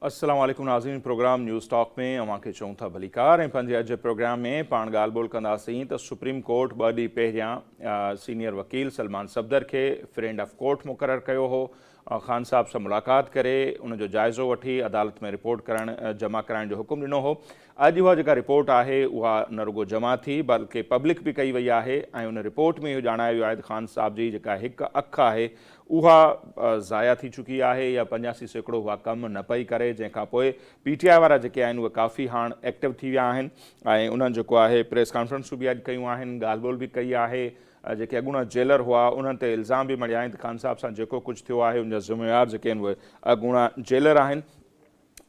अस्सलाम वालेकुम नाज़रीन। प्रोग्राम न्यूज़ टॉक में अवां खे चऊं था भलीकार ऐं पंहिंजे अॼु प्रोग्राम में पाण ॻाल्हि ॿोल कंदासीं त सुप्रीम कोर्ट 2 ॾींहं पहिरियां सीनियर वकील सलमान सफ़दर खे फ्रेंड ऑफ कोर्ट मुक़ररु कयो हो। ख़ान साहब सां मुलाक़ात करे उनजो जाइज़ो वठी अदालत में रिपोर्ट जमा कराइण जो हुकुम ॾिनो हो। अॼु उहा जेका रिपोर्ट आहे उहा न रुगो जमा थी बल्कि पब्लिक भी कई वई आहे ऐं उन रिपोर्ट में इहो ॼाणायो वियो आहे त ख़ान साहब जी जेका हिकु अखि आहे उहा ज़ाया थी चुकी आहे या 85% उहा कमु न पई करे, जंहिंखां पोइ PTI वारा जेके आहिनि उहे काफ़ी हाणे एक्टिव थी विया आहिनि ऐं उन्हनि जेको आहे प्रेस कॉन्फ्रेंसूं बि अॼु कयूं आहिनि, ॻाल्हि ॿोल बि कई आहे। जेके अॻूणा जेलर हुआ उन्हनि ते इल्ज़ाम बि मढ़िया आहिनि त ख़ान साहब सां जेको कुझु थियो आहे उनजा ज़िम्मेवार जेके आहिनि उहे अॻूणा जेलर आहिनि।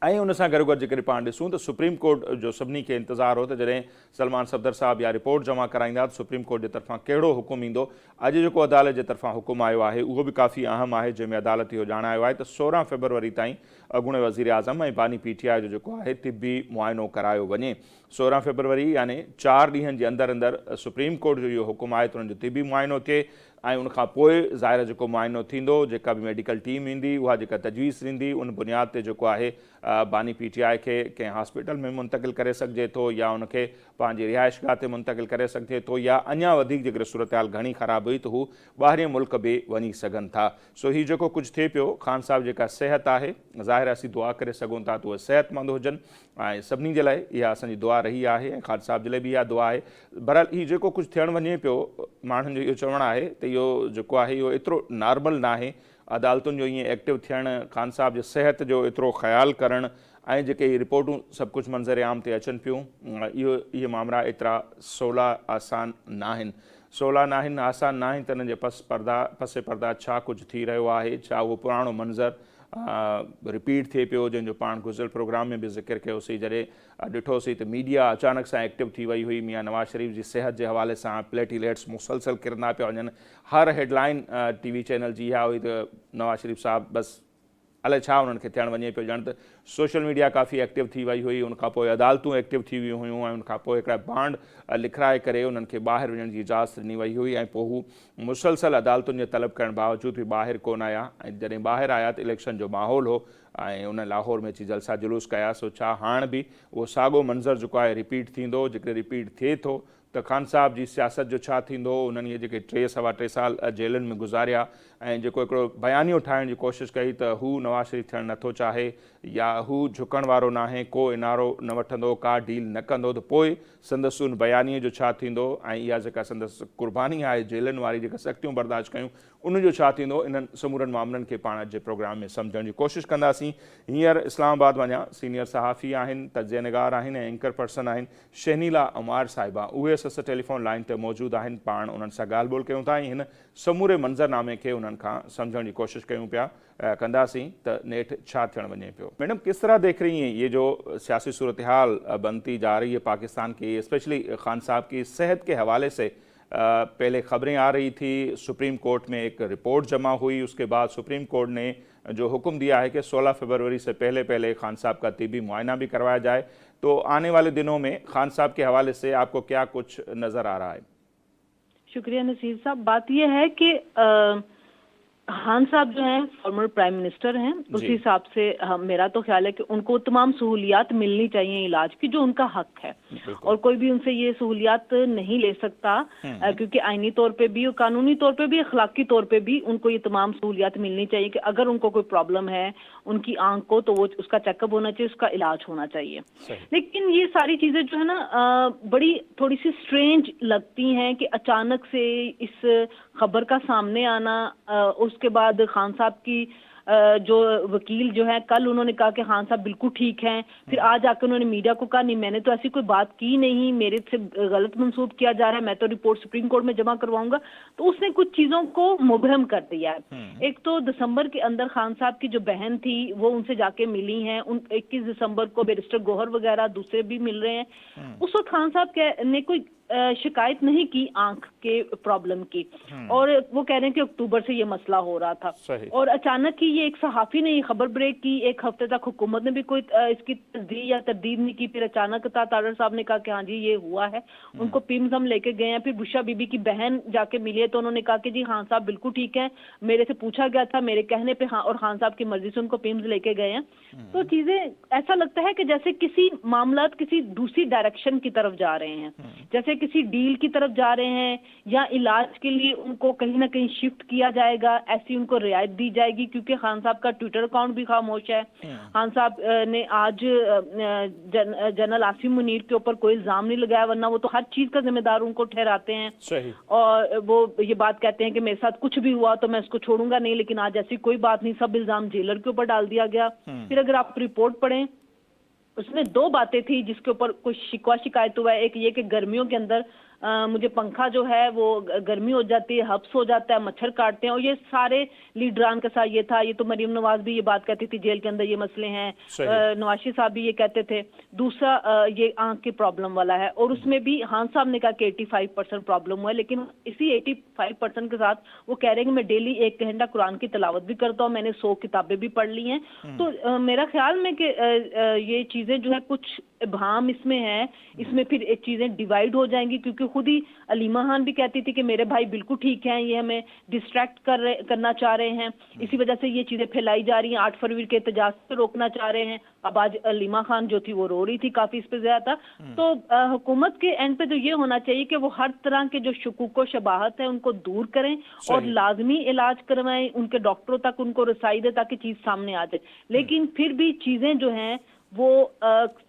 ऐं उन सां गॾोगॾु जेकॾहिं पाण ॾिसूं त सुप्रीम कोर्ट जो सभिनी खे इंतज़ारु हो त जॾहिं सलमान सफ़दर साहब या रिपोर्ट जमा कराईंदा त सुप्रीम कोर्ट जे तरफ़ां कहिड़ो हुकुम ईंदो। अॼु जेको अदालत जे तरफ़ां हुकुम आयो आहे उहो बि काफ़ी अहम आहे, जंहिंमें अदालत इहो ॼाणायो आहे त 16 फ़रवरी ताईं अॻूणे वज़ीर आज़म ऐं बानी PTI जो जेको आहे तिबी मुआइनो करायो वञे। 16 फ़रवरी यानी 4 ॾींहंनि जे अंदरि अंदरि सुप्रीम कोर्ट जो इहो हुकुम आहे त उन्हनि जो तिबी मुआइनो थिए ऐं उनखां पोइ ज़ाहिर जेको मुआइनो थींदो, जेका बि मेडिकल टीम ईंदी उहा जेका तजवीज़ ॾींदी उन बुनियाद ते जेको आहे बानी PTI खे कंहिं हॉस्पिटल में मुंतक़िल करे सघिजे थो या उनखे पंहिंजी रिहाइशगाह ते मुंतक़िल करे सघिजे थो या अञा वधीक जेकॾहिं सूरत हाल घणी ख़राब हुई त हू ॿाहिरि मुल्क बि वञी सघनि था। सो हीउ जेको कुझु थिए पियो, ख़ान साहब जेका सिहत आहे ज़ाहिर असीं दुआ करे सघूं था त उहे सिहतमंद हुजनि ऐं सभिनी जे लाइ इहा असांजी दुआ रही आहे ऐं ख़ान साहब जे लाइ बि इहा दुआ आहे। बहरहाल हीउ जेको कुझु थियणु वञे पियो, माण्हुनि जो इहो चवणु आहे त इहो जेको आहे इहो एतिरो नॉर्मल न आहे। अदालतुनि जो ईअं एक्टिव थियणु, ख़ान साहब जे सिहत जो एतिरो ख़्यालु करणु ऐं जेके हीअ रिपोर्टूं सभु कुझु मंज़र आम ते अचनि पियूं, इहे मामला एतिरा सवला आसान न आहिनि। आसान न आहिनि त इन्हनि जे पसे पर्दा छा कुझु थी रहियो आहे, छा उहो पुराणो मंज़र रिपीट थिए पियो जंहिंजो पाण गुज़िरियल प्रोग्राम में बि ज़िक्र कयोसीं। जॾहिं ॾिठोसीं त मीडिया अचानक सां एक्टिव थी वई हुई, मियां नवाज़ शरीफ़ जी सिहत जे हवाले सां प्लेटिलेट्स मुसलसल किरंदा पिया वञनि। हर हेडलाइन TV चैनल जी इहा हुई त नवाज़ शरीफ़ साहब बसि अलाए छा उन्हनि खे थियणु वञे पियो। ॼण त सोशल मीडिया काफ़ी एक्टिव थी वई हुई, उनखां पोइ अदालतूं एक्टिव थी वियूं हुयूं ऐं उनखां पोइ हिकिड़ा बांड लिखाए करे उन्हनि खे ॿाहिरि वञण जी इजाज़त ॾिनी वई हुई ऐं पोइ हू मुसलसल अदालतुनि जे तलब करण बावजूदि बि ॿाहिरि कोन आया ऐं जॾहिं ॿाहिरि आया त इलेक्शन जो माहौल हो ऐं उन लाहौर में अची जलसा जुलूस कया। सो छा हाणे बि उहो साॻियो मंज़र जेको आहे रिपीट थींदो? जेकॾहिं रिपीट थिए थो त ख़ान साहब जी सियासत जो छा थींदो? उन्हनि इहे जेके 3 सवा 3 साल जेलनि में गुज़ारिया ऐं जेको हिकिड़ो बयानियो ठाहिण जी कोशिशि कई त हू नवाज़ शरीफ़ थियणु नथो चाहे या हू झुकण वारो न आहे, को इनारो न वठंदो, का डील न कंदो, त पोइ संदसि उन बयानीअ जो छा थींदो ऐं इहा जेका संदसि कुर्बानी आहे जेलनि वारी, जेका सख़्तियूं बर्दाश्त कयूं, उनजो छा थींदो? इन्हनि समूरनि मामलनि खे पाण जे प्रोग्राम में सम्झण जी कोशिशि कंदासीं। हींअर इस्लामाबाद वञा सीनियर सहाफ़ी आहिनि, तजिया निगार आहिनि ऐं एंकर पर्सन आहिनि शहनीला अमार साहिबा। उहे सस टेलीफोन लाइन ते मौजूदु आहिनि। पाण उन्हनि सां ॻाल्हि ॿोल कयूं था ऐं हिन समूरे मंज़रनामे खे उन्हनि खां सम्झण जी कोशिशि कयूं पिया कंदासीं त नेठि छा थियणु वञे पियो। मैडम, किस तरह देख रही हैं ये जो सियासी सूरत हाल बनती जा रही है पाकिस्तान की, स्पेशली खान साहब की सेहत के हवाले से? पहले खबरें आ रही थी, सुप्रीम कोर्ट में एक रिपोर्ट जमा हुई, उसके बाद सुप्रीम कोर्ट ने जो हुक्म दिया है कि 16 फ़रवरी से पहले खान साहब का तिबी मुआयना भी करवाया जाए। तो आने वाले दिनों में खान साहब के हवाले से आपको क्या कुछ नज़र आ रहा है? शुक्रिया नसीर साहब। बात यह है कि खान साहब जो हैं फॉर्मर प्राइम मिनिस्टर हैं, उस हिसाब से मेरा तो ख्याल है कि उनको तमाम सहूलियात मिलनी चाहिए इलाज की, जो उनका हक है और कोई भी उनसे ये सहूलियात नहीं ले सकता क्योंकि आईनी तौर पे भी और कानूनी तौर पे भी, अखलाकी तौर पे भी उनको ये तमाम सहूलियात मिलनी चाहिए कि अगर उनको कोई प्रॉब्लम है उनकी आंख को, तो वो उसका चेकअप होना चाहिए, उसका इलाज होना चाहिए। लेकिन ये सारी चीजें जो है ना बड़ी थोड़ी सी स्ट्रेंज लगती हैं कि अचानक से इस खबर का सामने आना, उसके बाद खान साहब की जो वकील जो है, कल उन्होंने कहा कि खान साहब बिल्कुल ठीक हैं, फिर आज आकर उन्होंने मीडिया को कहा नहीं मैंने तो ऐसी कोई बात की नहीं, मेरे से गलत मंसूब किया जा रहा है, मैं तो रिपोर्ट सुप्रीम कोर्ट में जमा करवाऊंगा। तो उसने कुछ चीजों को मुबहम कर दिया है। एक तो दिसंबर के अंदर खान साहब की जो बहन थी वो उनसे जाके मिली हैं, 21 दिसंबर को बैरिस्टर गौहर वगैरह दूसरे भी मिल रहे हैं। उस वक्त खान साहब ने कोई शिकायत नहीं की आंख के प्रॉब्लम की, और वो कह रहे हैं कि अक्टूबर से ये मसला हो रहा था। और अचानक ही ये एक सहाफी ने खबर ब्रेक की, एक हफ्ते तक हुकूमत ने भी कोई इसकी तस्दीक या तरदीद नहीं की। फिर अचानक तारड़ साहब ने कहा कि हाँ जी ये हुआ है। उनको पिम्स हम लेके गए हैं। फिर बुशा बीबी की बहन जाके मिली है तो उन्होंने कहा कि जी खान साहब बिल्कुल ठीक है, मेरे से पूछा गया था, मेरे कहने पे हाँ, और खान साहब की मर्जी से उनको पिम्स लेके गए हैं। तो चीजें ऐसा लगता है कि जैसे किसी मामला किसी दूसरी डायरेक्शन की तरफ जा रहे हैं, जैसे किसी डील की तरफ जा रहे हैं, या इलाज के लिए उनको कहीं ना कहीं शिफ्ट किया जाएगा, ऐसी उनको रियायत दी जाएगी। क्योंकि खान साहब का ट्विटर अकाउंट भी खामोश है। खान साहब ने आज जनरल आसिम मुनीर के ऊपर कोई इल्जाम नहीं लगाया, वरना वो तो हर चीज का जिम्मेदार उनको ठहराते हैं। सही। और वो ये बात कहते हैं कि मेरे साथ कुछ भी हुआ तो मैं इसको छोड़ूंगा नहीं, लेकिन आज ऐसी कोई बात नहीं, सब इल्जाम जेलर के ऊपर डाल दिया गया। फिर अगर आप रिपोर्ट पढ़ें, उसमें दो बातें थी जिसके ऊपर कुछ शिकवा शिकायत हुआ है। एक ये कि गर्मियों के अंदर मुझे पंखा जो है वो गर्मी हो जाती है, हब्स हो जाता है, मच्छर काटते हैं, और ये सारे लीडरान के साथ ये था। ये तो मरीम नवाज भी ये बात कहती थी जेल के अंदर ये मसले हैं, नवाज शरीफ साहब भी ये कहते थे। दूसरा ये आंख की प्रॉब्लम वाला है, और उसमें भी खान साहब ने कहा कि 85% प्रॉब्लम हुआ है, लेकिन इसी 85% के साथ वो कह रहे हैं कि मैं डेली 1 घंटा कुरान की तिलावत भी करता हूँ, मैंने 100 किताबें भी पढ़ ली हैं। तो मेरा ख्याल में कि ये चीजें जो है कुछ इब्हाम इसमें है, इसमें फिर एक चीजें डिवाइड हो जाएंगी। क्योंकि खुद ही अलीमा खान भी कहती थी कि मेरे भाई बिल्कुल ठीक हैं, ये हमें डिस्ट्रैक्ट करना चाह रहे हैं, इसी वजह से ये चीजें फैलाई जा रही हैं, 8 फरवरी के एहतजाज से रोकना चाह रहे हैं। अब आज अलीमा खान जो थी वो रो रही थी काफी इस पे ज्यादा। तो हुकूमत के एंड पे तो ये होना चाहिए कि वो हर तरह के जो शुकूक व शबाहत है उनको दूर करें और लाजमी इलाज करवाएं, उनके डॉक्टरों तक उनको रसाई दे ताकि चीज सामने आ जाए। लेकिन फिर भी चीजें जो हैं वो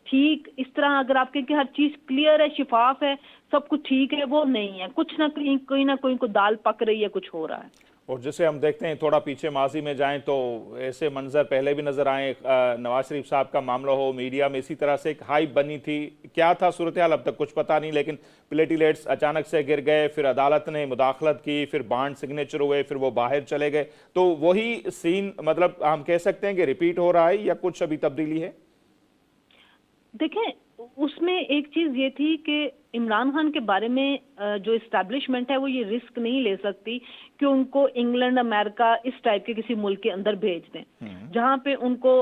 ठीक इस तरह अगर आपके कि हर चीज क्लियर है, शिफाफ है, सब कुछ ठीक है, वो नहीं है। कुछ ना कहीं कोई ना कोई को दाल पक रही है, कुछ हो रहा है। और जैसे हम देखते हैं थोड़ा पीछे माजी में जाएं तो ऐसे मंजर पहले भी नजर आए, नवाज शरीफ साहब का मामला हो, मीडिया में इसी तरह से एक हाइप बनी थी। क्या था सूरत हाल अब तक कुछ पता नहीं, लेकिन प्लेटिलेट्स अचानक से गिर गए, फिर अदालत ने मुदाखलत की, फिर बॉन्ड सिग्नेचर हुए, फिर वो बाहर चले गए। तो वही सीन मतलब हम कह सकते हैं कि रिपीट हो रहा है या कुछ अभी तब्दीली है? देखें, उसमें एक चीज ये थी कि इमरान खान के बारे में जो इस्टेब्लिशमेंट है वो ये रिस्क नहीं ले सकती कि उनको इंग्लैंड, अमेरिका इस टाइप के किसी मुल्क के अंदर भेज दें जहां पे उनको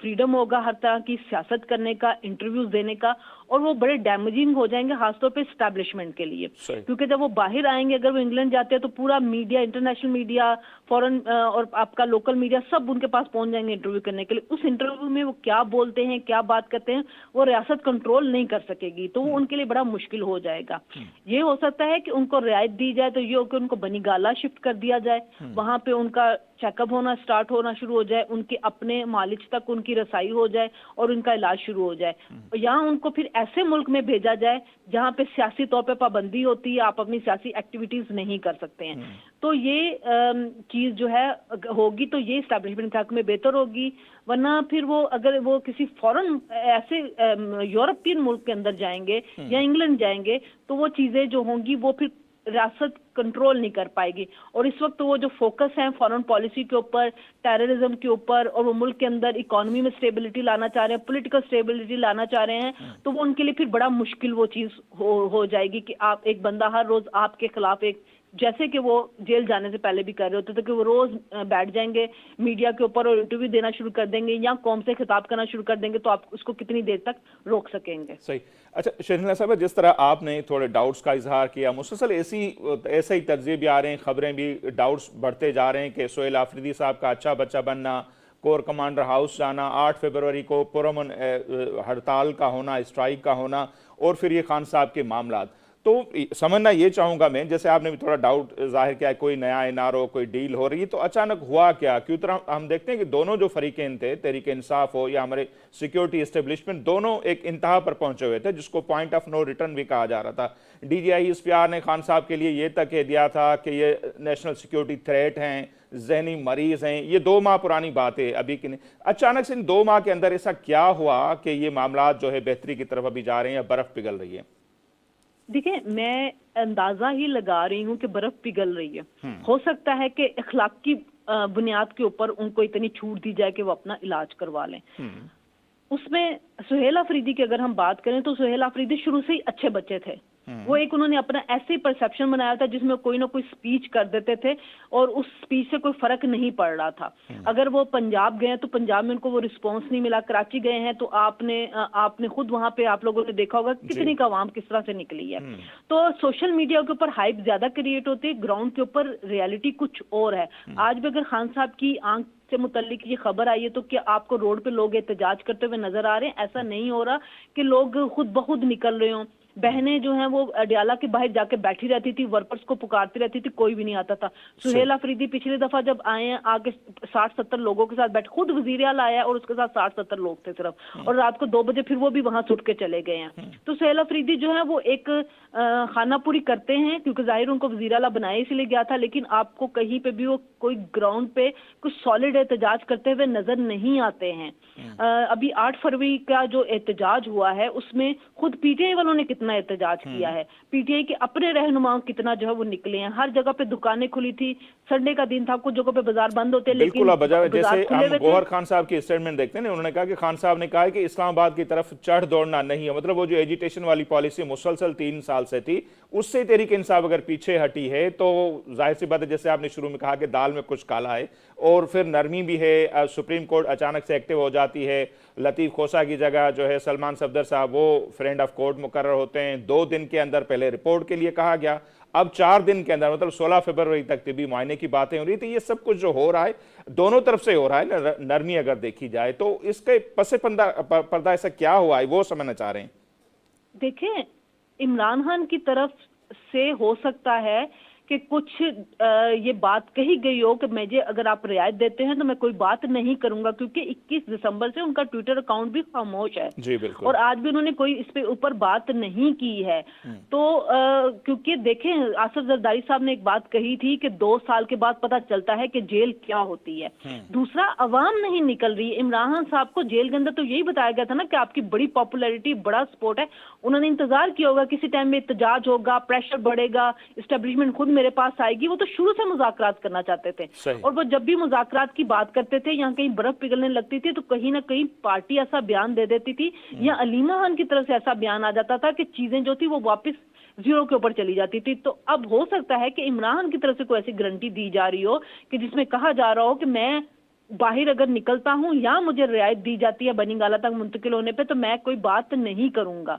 फ्रीडम होगा हर तरह की सियासत करने का, इंटरव्यूज देने का, और वो बड़े डैमेजिंग हो जाएंगे खासतौर पे इस्टेब्लिशमेंट के लिए। क्योंकि जब वो बाहर आएंगे, अगर वो इंग्लैंड जाते हैं तो पूरा मीडिया, इंटरनेशनल मीडिया, फॉरेन और आपका लोकल मीडिया सब उनके पास पहुंच जाएंगे इंटरव्यू करने के लिए। उस इंटरव्यू में वो क्या बोलते हैं, क्या बात करते हैं, वो रियासत कंट्रोल नहीं कर सकेगी, तो वो उनके लिए बड़ा मुश्किल हो जाएगा। ये हो सकता है कि उनको रियायत दी जाए तो ये हो कि उनको बनीगाला शिफ्ट कर दिया जाए, वहां पे उनका चेकअप होना स्टार्ट होना शुरू हो जाए, उनके अपने मालिज तक उनकी रसाई हो जाए और उनका इलाज शुरू हो जाए। यहाँ उनको फिर ऐसे मुल्क में भेजा जाए जहाँ पे सियासी तौर पे पाबंदी होती है, आप अपनी सियासी एक्टिविटीज नहीं कर सकते हैं। तो ये चीज जो है होगी तो ये इस्टेब्लिशमेंट के हक में बेहतर होगी, वरना फिर वो अगर वो किसी फॉरेन ऐसे यूरोपियन मुल्क के अंदर जाएंगे या इंग्लैंड जाएंगे तो वो चीजें जो होंगी वो फिर रियासत कंट्रोल नहीं कर पाएगी। और इस वक्त वो जो फोकस है फॉरेन पॉलिसी के ऊपर, टेररिज्म के ऊपर, और वो मुल्क के अंदर इकोनॉमी में स्टेबिलिटी लाना चाह रहे हैं, पॉलिटिकल स्टेबिलिटी लाना चाह रहे हैं, तो वो उनके लिए फिर बड़ा मुश्किल वो चीज हो जाएगी कि आप एक बंदा हर रोज आपके खिलाफ एक, जैसे कि वो जेल जाने से पहले भी कर रहे होते थे कि वो रोज बैठ जाएंगे मीडिया के ऊपर और इंटरव्यू देना शुरू कर देंगे या कौम से खिताब करना शुरू कर देंगे, तो आप उसको कितनी देर तक रोक सकेंगे। सही। अच्छा शर्मिला साहब, जिस तरह आपने थोड़े डाउट्स का इजहार किया, मुसलसल ऐसे ही तर्जे भी आ रहे हैं, खबरें भी, डाउट्स बढ़ते जा रहे हैं कि सोहेल आफरीदी साहब का अच्छा बच्चा बनना, कोर कमांडर हाउस जाना, 8 फरवरी को पुरअमन हड़ताल का होना, स्ट्राइक का होना, और फिर ये खान साहब के मामला। तो समझना ये चाहूंगा मैं, जैसे आपने भी थोड़ा डाउट जाहिर किया कोई नया एनआरओ, कोई डील हो रही है, तो अचानक हुआ क्या? क्यों तरह हम देखते हैं कि दोनों जो फरीकें थे, तहरीक इंसाफ हो या हमारे सिक्योरिटी एस्टेब्लिशमेंट, दोनों एक इंतहा पर पहुंचे हुए थे जिसको पॉइंट ऑफ नो रिटर्न भी कहा जा रहा था। DGI SPR ने खान साहब के लिए ये तक कह दिया था कि ये नेशनल सिक्योरिटी थ्रेट हैं, जहनी मरीज हैं। ये 2 माह पुरानी बात है अभी की नहीं। अचानक से इन 2 माह के अंदर ऐसा क्या हुआ कि ये मामला जो है बेहतरी की तरफ अभी जा रहे हैं या बर्फ पिघल रही है? देखिए, मैं अंदाजा ही लगा रही हूँ कि बर्फ पिघल रही है। हो सकता है कि अखलाकी बुनियाद के ऊपर उनको इतनी छूट दी जाए कि वो अपना इलाज करवा लें। उसमें सुहेल आफरीदी की अगर हम बात करें तो सुहेल आफरीदी शुरू से ही अच्छे बच्चे थे, वो एक उन्होंने अपना ऐसे ही परसेप्शन बनाया था जिसमें कोई ना कोई स्पीच कर देते थे और उस स्पीच से कोई फर्क नहीं पड़ रहा था। अगर वो पंजाब गए तो पंजाब में उनको वो रिस्पॉन्स नहीं मिला, कराची गए हैं तो आपने खुद वहां पे आप लोगों ने देखा होगा कितनी का आवाम किस तरह से निकली है। तो सोशल मीडिया के ऊपर हाइप ज्यादा क्रिएट होती है, ग्राउंड के ऊपर रियलिटी कुछ और है। आज भी अगर खान साहब की आंख से मुतल्लिक ये खबर आई है तो क्या आपको रोड पे लोग एहतजाज करते हुए नजर आ रहे हैं? ऐसा नहीं हो रहा कि लोग खुद ब खुद निकल रहे हों। बहनें जो हैं वो अडियाला के बाहर जाके बैठी रहती थी, वर्कर्स को पुकारती रहती थी, कोई भी नहीं आता था। सुहेल अफरीदी पिछली दफा जब आए हैं आगे 60-70 लोगों के साथ बैठ, खुद वजीर आला आया और उसके साथ 60-70 लोग थे सिर्फ, और रात को 2 बजे फिर वो भी वहां सुट के चले गए हैं। तो सुहेल अफरीदी जो है वो एक खानापुरी करते हैं क्योंकि जाहिर उनको वजीर आला बनाया इसलिए गया था, लेकिन आपको कहीं पे भी वो कोई ग्राउंड पे कुछ सॉलिड एहतजाज करते हुए नजर नहीं आते हैं। अभी 8 फरवरी का जो एहतजाज हुआ है उसमें खुद पीटीआई वालों ने कितना एहतजाज किया है, पीटीआई के अपने रहनुमाओं कितना जो है वो निकले हैं। हर जगह पे दुकानें खुली थी, संडे का दिन था, कुछ जगह पे बाजार बंद होते हैं, बिल्कुल लेकिन जैसे हम गौहर खान साहब की स्टेटमेंट देखते हैं, उन्होंने कहा कि खान साहब ने कहा है कि इस्लामाबाद की तरफ चढ़ दौड़ना नहीं है। मतलब वो जो एजिटेशन वाली पॉलिसी मुसलसल 3 साल से थी, उससे तहरीक इंसाफ अगर पीछे हटी है तो जाहिर सी बात है, जैसे आपने शुरू में कहा कि दाल में कुछ काला है, और फिर नरमी भी है। सुप्रीम कोर्ट अचानक से एक्टिव हो जाती है, लतीफ खोसा की जगह जो है सलमान सफदर साहब वो फ्रेंड ऑफ कोर्ट मुकर्रर होते हैं। 2 दिन के अंदर पहले रिपोर्ट के लिए कहा गया, अब 4 दिन के अंदर मतलब 16 फरवरी तक तिबी मुआयने की बातें हो रही थी। ये सब कुछ जो हो रहा है दोनों तरफ से हो रहा है, नरमी अगर देखी जाए तो इसके पसे पर्दा ऐसा क्या हुआ है वो समझना चाह रहे हैं। देखें, इमरान खान की तरफ से हो सकता है कि कुछ ये बात कही गई हो कि मुझे अगर आप रियायत देते हैं तो मैं कोई बात नहीं करूंगा, क्योंकि 21 दिसंबर से उनका ट्विटर अकाउंट भी खामोश है जी बिल्कुल, और आज भी उन्होंने कोई इस पे ऊपर बात नहीं की है। तो क्योंकि देखें, आसिफ जरदारी साहब ने एक बात कही थी कि 2 साल के बाद पता चलता है कि जेल क्या होती है। दूसरा, अवाम नहीं निकल रही है। इमरान खान साहब को जेल के अंदर तो यही बताया गया था ना कि आपकी बड़ी पॉपुलैरिटी, बड़ा सपोर्ट है। उन्होंने इंतजार किया होगा किसी टाइम में एहतजाज होगा, प्रेशर बढ़ेगा, एस्टेब्लिशमेंट खुद मेरे पास आएगी। वो तो शुरू से मुज़ाकरात करना चाहते थे, और वो जब भी मुज़ाकरात की बात करते थे, यहाँ कहीं बर्फ पिघलने लगती थी तो कहीं ना कहीं पार्टी ऐसा बयान दे देती थी या अलीमा खान की तरफ से ऐसा बयान आ जाता था कि चीजें जो थी वो वापस जीरो के ऊपर चली जाती थी। तो अब हो सकता है कि इमरान खान की तरफ से कोई ऐसी गारंटी दी जा रही हो कि जिसमें कहा जा रहा हो कि मैं बाहर अगर निकलता हूं या मुझे रियायत दी जाती है बनीगाला तक मुंतकिल होने पे तो मैं कोई बात नहीं करूंगा।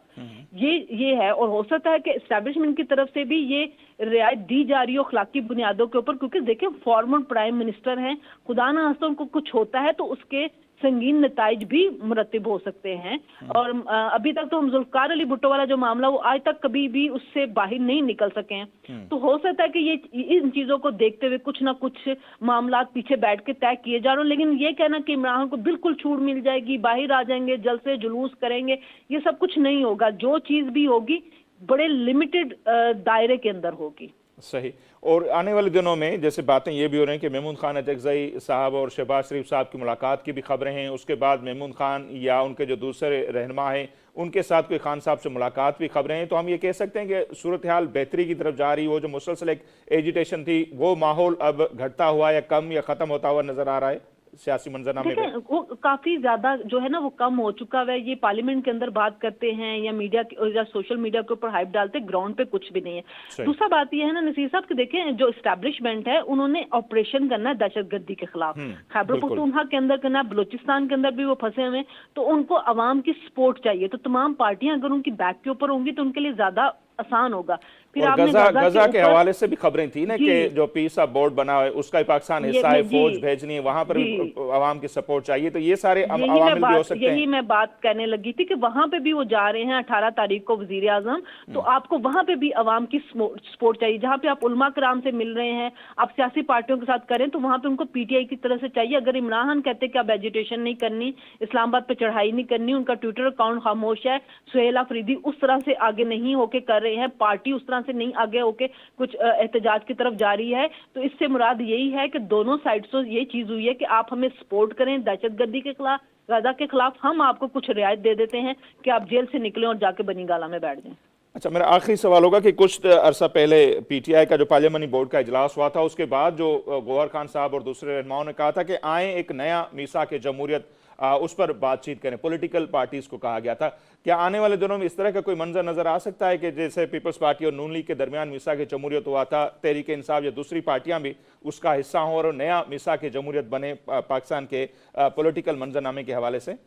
ये है, और हो सकता है कि एस्टैब्लिशमेंट की तरफ से भी ये रियायत दी जा रही हो अखलाकी बुनियादों के ऊपर, क्योंकि देखिए फॉर्मर प्राइम मिनिस्टर हैं, खुदा ना खास्ता उनको कुछ होता है तो उसके संगीन नताइज भी मुरतब हो सकते हैं। और अभी तक तो हम जुल्फकार अली भुट्टो वाला जो मामला वो आज तक कभी भी उससे बाहर नहीं निकल सके हैं। तो हो सकता है कि ये इन चीजों को देखते हुए कुछ ना कुछ मामला पीछे बैठ के तय किए जा रहे हो। लेकिन ये कहना कि इमरान को बिल्कुल छूट मिल जाएगी, बाहर आ जाएंगे, जलसे जुलूस करेंगे, ये सब कुछ नहीं होगा। जो चीज भी होगी बड़े लिमिटेड दायरे के अंदर होगी। सही। और आने वाले दिनों में जैसे बातें ये भी हो रही हैं कि मेमून खान अटकज़ई साहब और शहबाज शरीफ साहब की मुलाकात की भी खबरें हैं, उसके बाद मेमून खान या उनके जो दूसरे रहनुमा हैं उनके साथ कोई खान साहब से मुलाकात भी खबरें हैं। तो हम ये कह सकते हैं कि सूरत हाल बेहतरी की तरफ जा रही, वो जो मुसलसल एक एजिटेशन थी वो माहौल अब घटता हुआ या कम या ख़त्म होता हुआ नज़र आ रहा है सियासी मंजरनामे में? वो काफी ज्यादा जो है ना वो कम हो चुका है। ये पार्लियामेंट के अंदर बात करते हैं या मीडिया या सोशल मीडिया के ऊपर हाइप डालते हैं, ग्राउंड पे कुछ भी नहीं है। दूसरा बात ये है ना नसीर साहब कि देखें, जो एस्टैब्लिशमेंट है उन्होंने ऑपरेशन करना है दहशतगर्दी के खिलाफ, खैबर पख्तूनख्वा के अंदर करना है, बलोचिस्तान के अंदर भी वो फंसे हुए हैं, तो उनको अवाम की सपोर्ट चाहिए। तो तमाम पार्टियां अगर उनकी बैक के ऊपर होंगी तो उनके लिए ज्यादा आसान होगा। फिर और गजा के हवाले से भी खबरें थी ना कि जो पीस ऑफ बोर्ड बना है उसका पाकिस्तान हिस्सा है, फौज भेजनी है, वहां पर भी आवाम की सपोर्ट चाहिए। तो ये सारे अवामिल भी हो सकते हैं। यही मैं बात कहने लगी थी कि वहां पे भी वो जा रहे हैं 18 तारीख को वजीर आजम, तो आपको वहां पे भी अवाम की सपोर्ट चाहिए। जहां पे आप उलमा कराम से मिल रहे हैं, आप सियासी पार्टियों के साथ करें, तो वहां पे उनको पीटीआई की तरफ से चाहिए। अगर इमरान खान कहते कि आप एजिटेशन नहीं करनी, इस्लामाबाद पे चढ़ाई नहीं करनी, उनका ट्विटर अकाउंट खामोश है, सुहेल अफरीदी उस तरह से आगे नहीं होके कर रहे हैं, पार्टी उस तरह से नहीं आगे होके कुछ एहतजाज की तरफ जा रही है, तो इससे मुराद यही है कि दोनों साइड से ये चीज हुई है कि आप हमें सपोर्ट करें दहशतगर्दी के खिलाफ, गजा के खिलाफ, हम आपको कुछ रियायत दे देते हैं कि आप जेल से निकलें और जाके बनीगाला में बैठ जाएं। अच्छा, मेरा आखिरी सवाल होगा कि कुछ अरसा पहले पीटीआई का जो पार्लियामानी बोर्ड का इजलास हुआ था, उसके बाद जो गौहर खान साहब और दूसरे रहनुमाओं ने कहा था कि आए एक नया मीसाक जमहूरियत, उस पर बातचीत करें, पॉलिटिकल पार्टीज को कहा गया था। क्या आने वाले दिनों में इस तरह का कोई मंजर नजर आ सकता है कि जैसे पीपल्स पार्टी और नून लीग के दरमियान मीसाक जमहूरियत हुआ था, तहरीक इंसाफ या दूसरी पार्टियां भी उसका हिस्सा हों और नया मीसाक जमहूरियत बने पाकिस्तान के पॉलिटिकल मंजरनामे के हवाले से?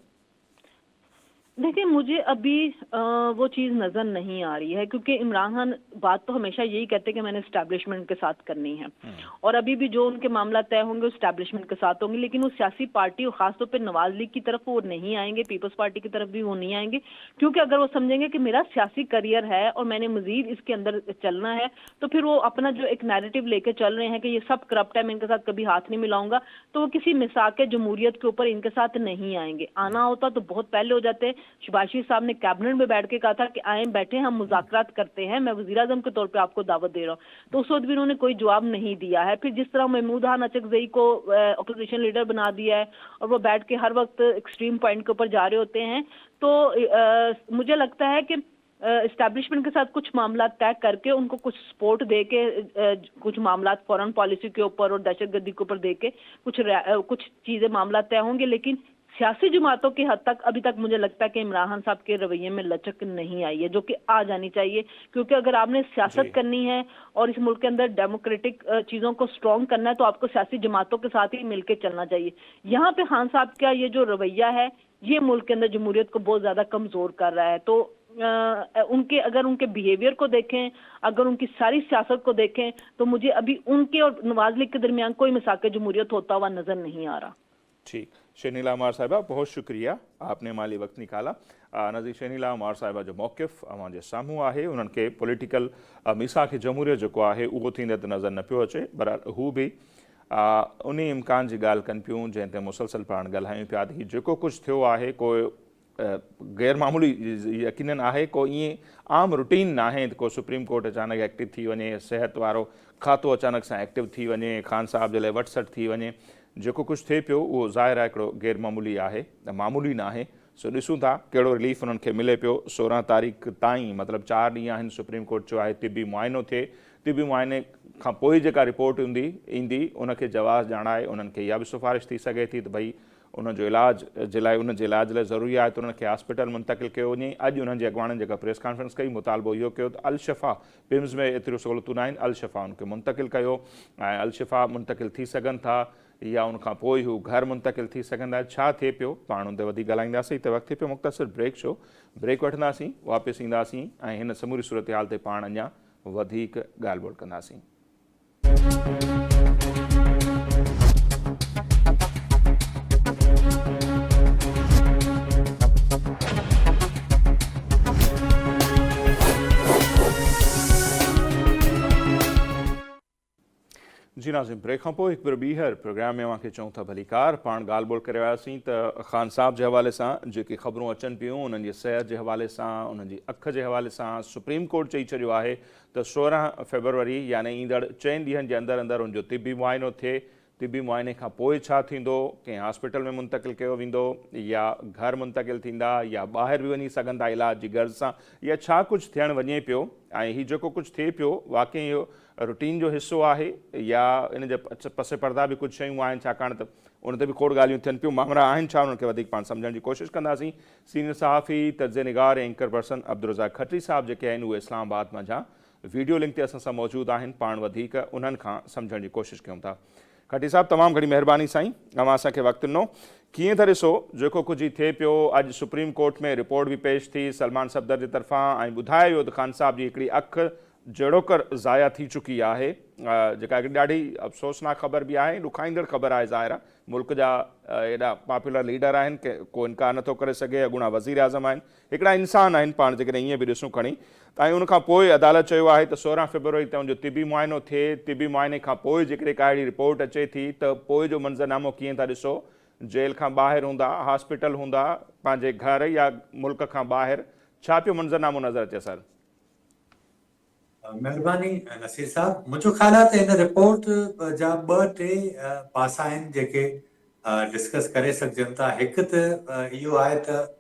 देखिए, मुझे अभी वो चीज़ नज़र नहीं आ रही है, क्योंकि इमरान खान बात तो हमेशा यही कहते हैं कि मैंने एस्टैब्लिशमेंट के साथ करनी है, और अभी भी जो उनके मामला तय होंगे एस्टैब्लिशमेंट के साथ होंगे, लेकिन वो सियासी पार्टी और खासतौर पे नवाज लीग की तरफ वो नहीं आएंगे, पीपल्स पार्टी की तरफ भी वो नहीं आएंगे, क्योंकि अगर वो समझेंगे कि मेरा सियासी करियर है और मैंने मजीद इसके अंदर चलना है, तो फिर वो अपना जो एक नैरेटिव लेके चल रहे हैं कि ये सब करप्ट है, मैं इनके साथ कभी हाथ नहीं मिलाऊंगा, तो वो किसी मिसाक जमहूरियत के ऊपर इनके साथ नहीं आएंगे। आना होता तो बहुत पहले हो जाते। शहबाज साहब ने कैबिनेट में बैठ के कहा था कि आए बैठे हम मुज़ाकरात करते हैं, मैं वज़ीर आज़म के तौर पे आपको दावत दे रहा हूँ, तो उस वक्त भी उन्होंने कोई जवाब नहीं दिया है। फिर जिस तरह महमूद खान अचकज़ई को अपोजिशन लीडर बना दिया है और वो बैठ के हर वक्त एक्सट्रीम पॉइंट के ऊपर जा रहे होते हैं, तो मुझे लगता है कि एस्टैब्लिशमेंट के साथ कुछ मामला तय करके उनको कुछ सपोर्ट दे के, कुछ मामला फॉरेन पॉलिसी के ऊपर और दहशतगर्दी के ऊपर दे के कुछ चीजें मामला तय होंगे, लेकिन सियासी जमातों की हद तक अभी तक मुझे लगता है कि इमरान खान साहब के रवैये में लचक नहीं आई है, जो कि आ जानी चाहिए, क्योंकि अगर आपने सियासत करनी है और इस मुल्क के अंदर डेमोक्रेटिक चीजों को स्ट्रॉन्ग करना है, तो आपको सियासी जमातों के साथ ही मिलकर चलना चाहिए। यहाँ पे खान साहब का ये जो रवैया है, ये मुल्क के अंदर जमहूरियत को बहुत ज्यादा कमजोर कर रहा है। तो अगर उनके बिहेवियर को देखें, अगर उनकी सारी सियासत को देखें, तो मुझे अभी उनके और नवाज लीग के दरमियान कोई मिसाक जमहूरियत होता हुआ नजर नहीं आ रहा। ठीक, शनीला उमर साहिबा, बहुत शुक्रिया, आपने माली वक्त निकाला। नज़ीर शनीला उमर साहिबा जो मौक़िफ़ अवां जे साम्हूं आहे, उन्हनि खे पॉलिटिकल मीसाक जमहूरियत जेको आहे उहो थींदे त नज़र न पियो अचे। बहरहाल हू बि उन इम्कान जी ॻाल्हि कनि पियूं जंहिं ते मुसलसल पाण ॻाल्हायूं पिया त जेको कुझु थियो आहे को गैर मामूली यकीनन आहे, को ईअं आम रूटीन न आहे को सुप्रीम कोर्ट अचानक एक्टिव थी वञे, सिहत वारो खातो अचानक सां एक्टिव थी वञे, खान साहब जे लाइ वटसट थी वञे। जेको कुझु थिए पियो उहो ज़ाहिर आहे हिकिड़ो गैर मामूली आहे, मामूली न आहे। सो ॾिसूं था कहिड़ो रिलीफ उन्हनि खे मिले पियो। 16 तारीख़ ताईं मतिलबु 4 ॾींहं आहिनि, सुप्रीम कोर्ट चयो आहे तिबी मुआइनो थिए, तिबी मुआइने खां पोइ जेका रिपोर्ट ईंदी उनखे जवाज़ ॼाणाए उन्हनि खे इहा बि सिफ़ारिश थी सघे थी त भई उनजो इलाज जे लाइ, उनजे इलाज लाइ ज़रूरी आहे त उन्हनि खे हॉस्पिटल मुंतकिल कयो वञे। अॼु उन्हनि जे अॻवाननि जेका प्रेस कॉन्फ्रेंस कई, मुतालबो इहो कयो त अल-शिफ़ा पिम्स में एतिरियूं सहूलियतूं न आहिनि, अल-शिफ़ा उनखे मुंतकिल कयो, ऐं अल-शिफ़ा मुंतकिल थी सघनि था या उनखां पोइ हू घर मुंतकिल थी सघंदा। छा थिए पियो पाण उन ते वधीक ॻाल्हाईंदासीं। त वक़्तु पियो मुख़्तसिर ब्रेक शो, ब्रेक वठंदासीं, वापसि ईंदासीं ऐं हिन समूरी सूरत हाल ते पाण अञा वधीक ॻाल्हि ॿोल कंदासीं। जी नाज़िम, ब्रेक खां पोइ हिकु भेरो ॿीहर प्रोग्राम में अव्हांखे चऊं था भलीकार। पाण ॻाल्हि ॿोल करे वियासीं त ख़ान साहब जे हवाले सां जेके ख़बरूं अचनि पियूं, उन्हनि जी सिहत जे हवाले सां, उन्हनि जी अख जे हवाले सां सुप्रीम कोर्ट चई छॾियो आहे त 16 फरवरी यानी ईंदड़ 4 ॾींहंनि जे अंदरि अंदरि उनजो तिबी मुआइनो थिए। तिबी मुआइने खां पोइ छा थींदो, कंहिं हॉस्पिटल में मुंतकिल कयो वेंदो या घर मुंतकिल थींदा या ॿाहिरि बि वञी सघंदा इलाज जी गर्ज़ सां, या छा कुझु थियणु वञे पियो, ऐं हीउ जेको कुझु थिए पियो वाकई इहो रूटीन जो हिसो आहे या इन जे पसे पर्दा बि कुझु शयूं आहिनि, छाकाणि त उन ते बि खोड़ ॻाल्हियूं थियनि पियूं, मामला आहिनि छा, उन्हनि खे वधीक पाण सम्झण जी कोशिशि कंदासीं। सीनियर सहाफ़ी, तज्ज़िये निगार ऐं एंकर पर्सन अब्दुर्रज़ाक खत्री साहब जेके आहिनि उहे इस्लामाबाद मां जा वीडियो लिंक ते असां सां मौजूदु आहिनि, पाण वधीक उन्हनि खां सम्झण जी कोशिशि कयूं था। खत्री साहब, तमामु घणी महिरबानी साईं, अव्हां असांखे वक़्तु ॾिनो। कीअं था ॾिसो जेको कुझु थिए पियो, अॼु सुप्रीम कोर्ट में रिपोर्ट बि पेश थी सलमान सफ़दर जे तरफ़ां, ऐं ॿुधायो वियो त ख़ान साहब जी हिकिड़ी अख जड़ोकर ज़ाया थी चुकी आहे, जेका हिकिड़ी ॾाढी अफ़सोसनाक ख़बर बि आहे, ॾुखाईंदड़ ख़बर आहे। ज़ाहिर आहे मुल्क जा एॾा पॉपुलर लीडर आहिनि की को इनकार नथो करे सघे, अॻूणा वज़ीर आज़म आहिनि, हिकिड़ा इंसान आहिनि पाण, जेकॾहिं ईअं बि ॾिसूं खणी त। ऐं उनखां पोइ अदालत चयो आहे त 16 फरवरी ते उनजो तिबी मुआइनो थिए। तिबी मुआइने खां पोइ जेकॾहिं का अहिड़ी रिपोर्ट अचे थी त पोइ जो मंज़रनामो कीअं था ॾिसो, जेल खां ॿाहिरि हूंदा, हॉस्पिटल हूंदा, पंहिंजे घर या मुल्क खां ॿाहिरि, छा पियो मंज़रनामो नज़र अचे सर? महिरबानी नसीर साहब, मुझो ख्याल आहे त हिन रिपोर्ट जा 2-3 पासा आहिनि जेके डिस्कस करे सघजनि था। हिकु त इहो आहे त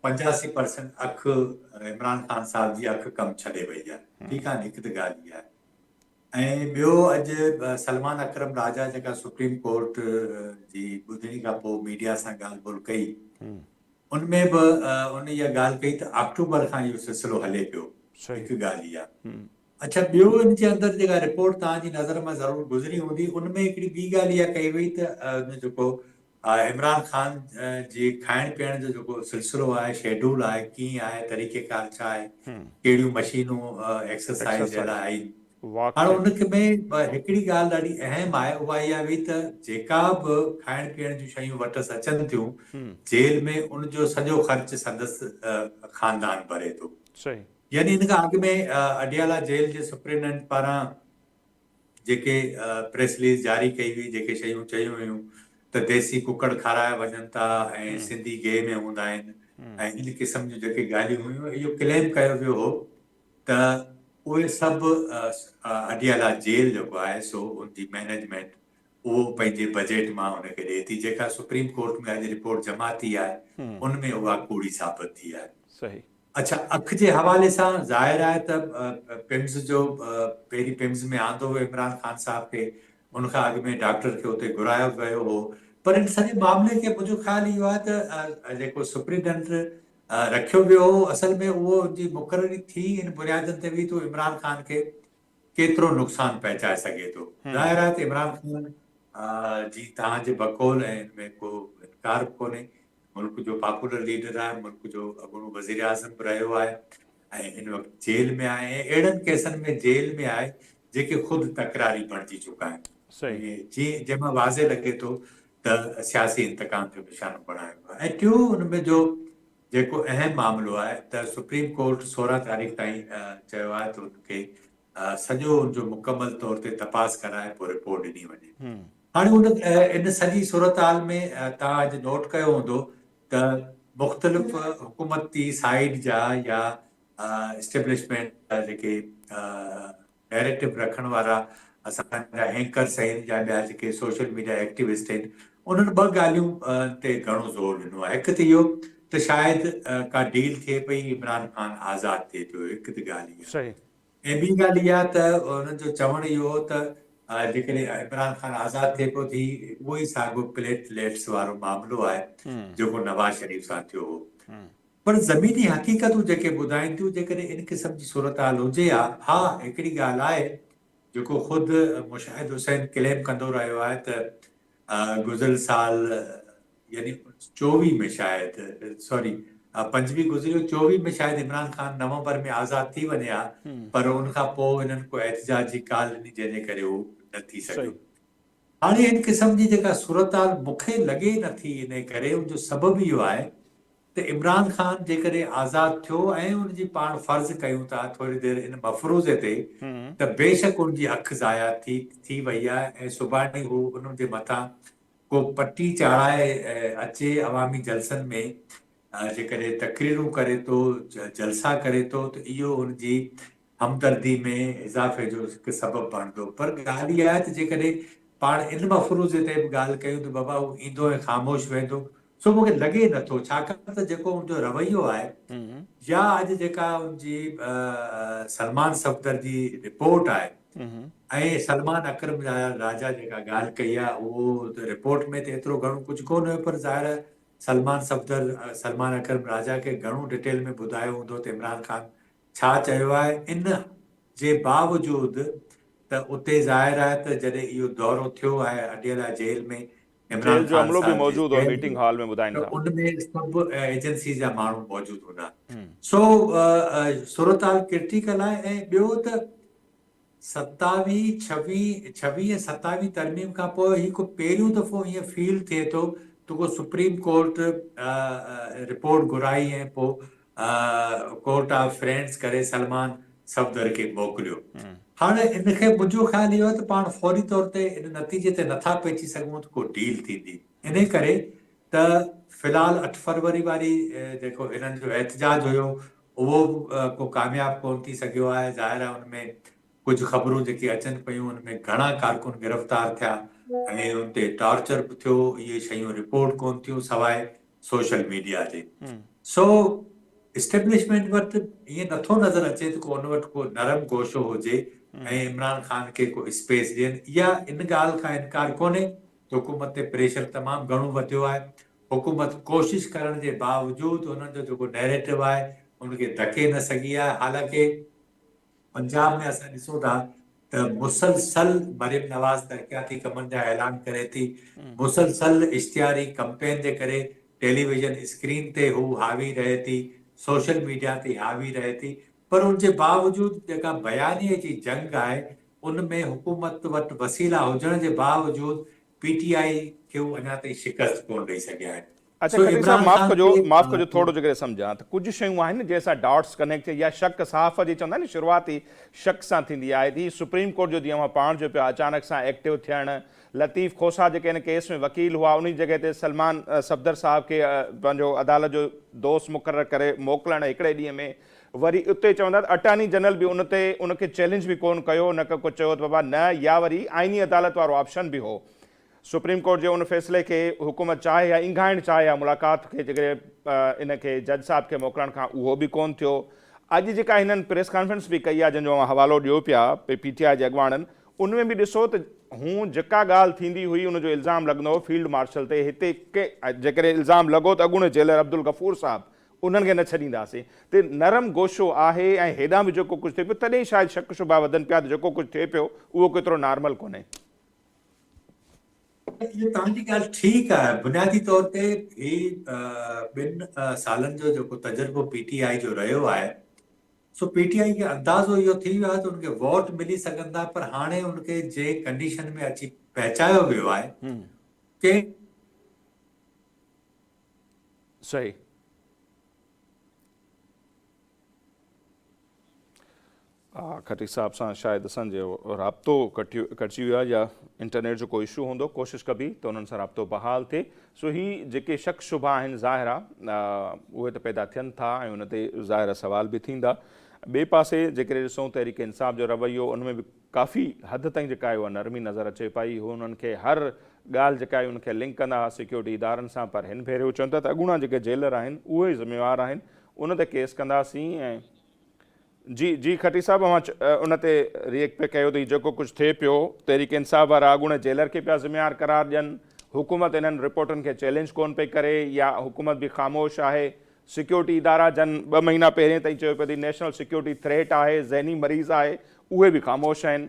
85% अख इमरान ख़ान साहब जी अख कमु छॾे वई आहे। ठीकु आहे न, हिकु त ॻाल्हि इहा आहे। ऐं ॿियो अॼु सलमान अकरम राजा जेका सुप्रीम कोर्ट जी ॿुधणी खां पोइ मीडिया सां ॻाल्हि ॿोल कई, उनमें बि उन इहा ॻाल्हि कई त अक्टूबर खां इहो सिलसिलो हले पियो। हिकु ॻाल्हि इहा। अच्छा, ॿियो इन जे अंदरि जेका रिपोर्ट तव्हांजी नज़र मां ज़रूरु गुज़री हूंदी, उनमें हिकिड़ी ॿी ॻाल्हि इहा कई वई त जेको इमरान ख़ान जी खाइण पीअण जो जेको सिलसिलो आहे, शेड्यूल आहे, कीअं आहे, तरीक़ेकार छा आहे, कहिड़ियूं मशीनूं एक्सरसाइज़ जे लाइ आहिनि। हाणे उनखे में हिकिड़ी ॻाल्हि ॾाढी अहम आहे, उहा इहा हुई त जेका बि खाइण पीअण जूं शयूं वटसि अचनि थियूं, जेल में उनजो सॼो ख़र्च संदसि ख़ानदान भरे थो। यानी इन खां अॻु में अडियाला जेल जे सुप्रिंटेंडेंट पारां जेके प्रेस रिलीज़ जारी कई हुई, जेके शयूं चयूं हुयूं त देसी कुकड़ खाराया वञनि था ऐं सिंधी गे में हूंदा आहिनि ऐं इन क़िस्म जूं जेके ॻाल्हियूं हुयूं, इहो क्लेम कयो वियो हो त उहे सभु अडियाला जेल जेको आहे सो उनजी मैनेजमेंट उहो पंहिंजे बजट मां उनखे ॾिए थी। जेका सुप्रीम कोर्ट में अॼु रिपोर्ट जमा थी आहे, उनमें उहा कूड़ी साबित थी आहे। सही। अच्छा, अख जे हवाले सां ज़ाहिर आहे त पिम्स जो पहिरीं पिम्स में आंदो हुयो इमरान ख़ान साहब खे, उनखां अॻु में डॉक्टर खे उते घुरायो वियो हो। पर इन सॼे मामले खे मुंहिंजो ख़्यालु इहो आहे त जेको सुप्रिंटेंडेंट रखियो वियो हो, असल में उहो जी मुक़ररी थी इन बुनियादनि ते हुई तो इमरान ख़ान खे केतिरो नुक़सानु पहुचाए सघे थो। ज़ाहिर आहे त इमरान ख़ान जी तव्हांजे बकौल ऐं इनमें को इनकार बि कोन्हे, मुल्क जो पॉपुलर लीडर आहे, मुल्क जो अॻूणो वज़ीर आज़म बि रहियो आहे ऐं हिन वक़्तु जेल में आहे ऐं अहिड़नि केसनि में जेल में आहे जेके ख़ुदि तकरारी बणिजी चुका आहिनि। जीअं जंहिंमां वाज़े लॻे थो त सियासी इंतकाम जो निशानो बणायो आहे। ऐं टियों उनमें जो जेको अहम मामिलो आहे त सुप्रीम कोर्ट 16 तारीख़ ताईं चयो आहे त उनखे सॼो उनजो मुकमल तौर ते तपास कराए पोइ रिपोर्ट ॾिनी वञे। हाणे उन इन सॼी सूरत हाल में तव्हां अॼु नोट कयो हूंदो त मुख़्तलिफ़ हुकूमती साइड जा या इस्टेब्लिशमेंट जेके नैरेटिव रखण वारा असांजा एंकर्स आहिनि या ॿिया जेके सोशल मीडिया एक्टिविस्ट आहिनि, उन्हनि ॿ ॻाल्हियूं ते घणो ज़ोर ॾिनो आहे। हिकु त इहो त शायदि का डील थिए पई, इमरान ख़ान आज़ादु थिए पियो, हिकु त ॻाल्हि इहा। ऐं ॿी ॻाल्हि इहा त उन्हनि जो चवणु इहो हो त जेकॾहिं इमरान ख़ान आज़ादु थिए पियो थी, उहो ई साॻियो प्लेटलेट्स वारो मामिलो आहे जेको नवाज़ शरीफ़ सां थियो हो। पर ज़मीनी हक़ीक़तूं जेके ॿुधाइनि थियूं, जेकॾहिं इन क़िस्म जी सूरत हाल हुजे हा, हिकिड़ी ॻाल्हि आहे जेको ख़ुदि मुशाहिद हुसैन क्लेम कंदो रहियो आहे त गुज़िरियल साल यानी 24 में शायदि, सॉरी 25 गुज़िरियो, 24 में शायदि इमरान ख़ान नवंबर में आज़ादु थी वञे हा, पर उनखां पोइ हिननि को एहतिजाजी कॉल ॾिनी जंहिंजे करे उहो न थी सघियो। हाणे इन क़िस्म जी जेका सूरत हाल मूंखे लॻे नथी, इन करे उनजो सबबु इहो आहे त इमरान ख़ान जेकॾहिं आज़ादु थियो ऐं उनजी पाण फ़र्ज़ कयूं था थोरी देरि इन मफ़रूज़े ते त बेशक उनजी अखि ज़ाया थी वई आहे ऐं सुभाणे हू उन्हनि जे मथां को पटी चाढ़ाए अचे अवामी जलसनि में जेकॾहिं तकरीरूं करे थो, जलसा करे थो, त इहो उनजी हमदर्दी में इज़ाफ़े जो हिकु सबबु बणंदो। पर ॻाल्हि इहा आहे त जेकॾहिं पाण इन मफ़रूज़े ते बि ॻाल्हि कयूं त बाबा हू ईंदो ऐं ख़ामोश वेंदो, सो मूंखे लॻे नथो, छाकाणि त जेको उनजो रवैयो आहे या अॼु जेका उनजी सलमान सफ़दर जी रिपोर्ट आहे ऐं सलमान अकरम राजा जेका ॻाल्हि कई आहे, उहो रिपोर्ट में त एतिरो घणो कुझु कोन हुयो, पर ज़ाहिर सलमान अकरम राजा खे घणो डिटेल में ॿुधायो हूंदो त इमरान ख़ान छा चयो आहे। इन जे बावजूदि त उते ज़ाहिर आहे त जॾहिं इहो दौरो थियो आहे अडियाला जेल में, इमरान जेल जो ख़ान अमलो बि साहब जे मौजूदु हो, जेल जो, मीटिंग हॉल में ॿुधाइनि त था। उनमें सभु एजेंसी जा माण्हू मौजूदु हूंदा। सो सूरत हाल क्रिटिकल आहे। ऐं ॿियो त 27 तरमीम खां पोइ हिकु पहिरियों दफ़ो ईअं फील थिए थो त को सुप्रीम कोर्ट रिपोर्ट घुराई ऐं पोइ कोर्ट ऑफ फ्रेंड्स करे सलमान सफ़दर खे मोकिलियो। हाणे इनखे मुंहिंजो ख़्यालु इहो आहे त पाण फौरी तौर ते इन नतीजे ते नथा पहुची सघूं त को डील थींदी। इन करे त फ़िलहालु 8 फरवरी वारी जेको हिननि जो एहतजाज हुयो उहो को कामयाबु कोन थी सघियो आहे। ज़ाहिर आहे हुनमें कुझु ख़बरूं जेके अचनि पियूं, हुनमें घणा कारकुन गिरफ़्तार थिया ऐं हुते टॉर्चर बि थियो, इहे शयूं रिपोर्ट कोन थियूं, सवाइ सोशल मीडिया जे। सो इस्टेब्लिशमेंट वटि ईअं नथो नज़र अचे त को उन वटि को नरम गोशो हुजे ऐं इमरान ख़ान खे को स्पेस ॾियनि। इहा इन ॻाल्हि खां इनकार कोन्हे त हुकूमत ते प्रेशर तमामु घणो वधियो आहे। हुकूमत कोशिश करण जे बावजूदि हुननि जो जेको नैरेटिव आहे उनखे धके न सघी आहे। हालांकि पंजाब में असां ॾिसूं था त मुसलसल मरियम नवाज़ तरक़ियाती कमनि जा ऐलान करे थी, मुसलसल इश्तिहारी कंपेन जे करे टेलीविजन स्क्रीन ते हू हावी रहे थी, सोशल मीडिया ते हावी रहे थी, पर उनजे बावजूदि जेका बयानीअ जी जंग आहे उनमें हुकूमत वटि वसीला हुजण जे बावजूदि पीटीआई खे हू अञा ताईं शिकस्त कोन ॾेई सघिया आहिनि। अच्छा सो खटी साहब इमरान ख़ान माफ़ कजो खे थोड़ो जो सम्झां त कुछ शयूं आहिनि जंहिंसां डॉट्स कनेक्ट या शक साफ़ जी चवंदा आहिनि शुरूआती शक सां थींदी आहे थी। सुप्रीम कोर्ट जो जीअं मां पाण जो पिया अचानक सां एक्टिव थियणु, लतीफ़ खोसा जेके हिन केस में वकील हुआ उन जॻह ते सलमान सफदर साहब खे पंहिंजो अदालत जो दोस्त मुक़ररु करे मोकिलणु हिकिड़े ॾींहं में, वरी उते चवंदा अटॉर्नी जनरल बि उनखे चैलेंज बि कोन कयो, न को कुझु चयो त बाबा न, या वरी आइनी अदालत वारो ऑप्शन बि हो। सुप्रीम कोर्ट जे उन फ़ैसिले खे हुकूमत चाहे या इंघाइणु चाहे या मुलाक़ात खे जेकॾहिं इनखे जज साहब खे मोकिलण खां उहो बि कोन थियो। अॼु जेका हिननि प्रेस कॉन्फ्रेंस बि कई आहे जंहिंजो हवालो ॾियो पिया पीटीआई जे अॻुवाणनि, उनमें बि ॾिसो त हू जेका ॻाल्हि थींदी हुई उनजो इल्ज़ाम लॻंदो हो फील्ड मार्शल ते, हिते जेकॾहिं इल्ज़ाम लॻो त अॻूणे जेलर अब्दुल गफ़ूर साहब उन्हनि खे न छॾींदासीं। त नरम गोशो आहे ऐं हेॾां बि जेको कुझु थिए पियो तॾहिं शायदि शक शुबा वधनि पिया त जेको कुझु थिए पियो उहो केतिरो नॉर्मल कोन्हे। ये तव्हांजी ॻाल्हि ठीकु आहे। बुनियादी तौर ते ही ॿिनि सालनि जो जेको तजुर्बो पीटीआई जो रहियो आहे, सो पीटीआई खे अंदाज़ो इहो थी वियो आहे त उनखे वोट मिली सघंदा, पर हाणे उनखे जे कंडीशन में अची पहुचायो वियो आहे कि सही खटी साहब सां शायदि असांजो राब्तो कटिजी वियो आहे या इंटरनेट जो कोई इशू हूंदो, कोशिशि कबी त उन्हनि सां राब्तो बहाल थिए। सो ही जेके शक शुबा आहिनि ज़ाहिर आहे उहे त पैदा थियनि था ऐं उन ते ज़ाहिर सवाल बि थींदा। ॿिए पासे जेकॾहिं ॾिसूं तहरीक इंसाफ़ जो रवैयो उनमें बि काफ़ी हद ताईं जेका आहे उहा नरमी नज़र अचे पई। हू उन्हनि खे हर ॻाल्हि जेका आहे उनखे लिंक कंदा हुआ सिक्योरिटी इदारनि सां, पर हिन भेरे हू चवनि था त अॻूणा जेके जेलर आहिनि उहे ई ज़िम्मेवार आहिनि, उन ते केस कंदासीं। ऐं जी खटी साहब उन ते रिएक्ट पे कयो त जेको कुझु थिए पियो तहरीक इंसाफ़ वारा अॻूणे जेलर खे पिया ज़िम्मेवार करार ॾियनि, हुकूमत इन्हनि रिपोर्टनि खे चैलेंज कोन पई करे या हुकूमत बि ख़ामोश आहे। सिक्योरिटी इदारा जन 2 महीना पहिरियों ताईं चयो पियो त नेशनल सिक्योरिटी थ्रेट आहे, ज़हनी मरीज़ आहे, उहे बि ख़ामोश आहिनि।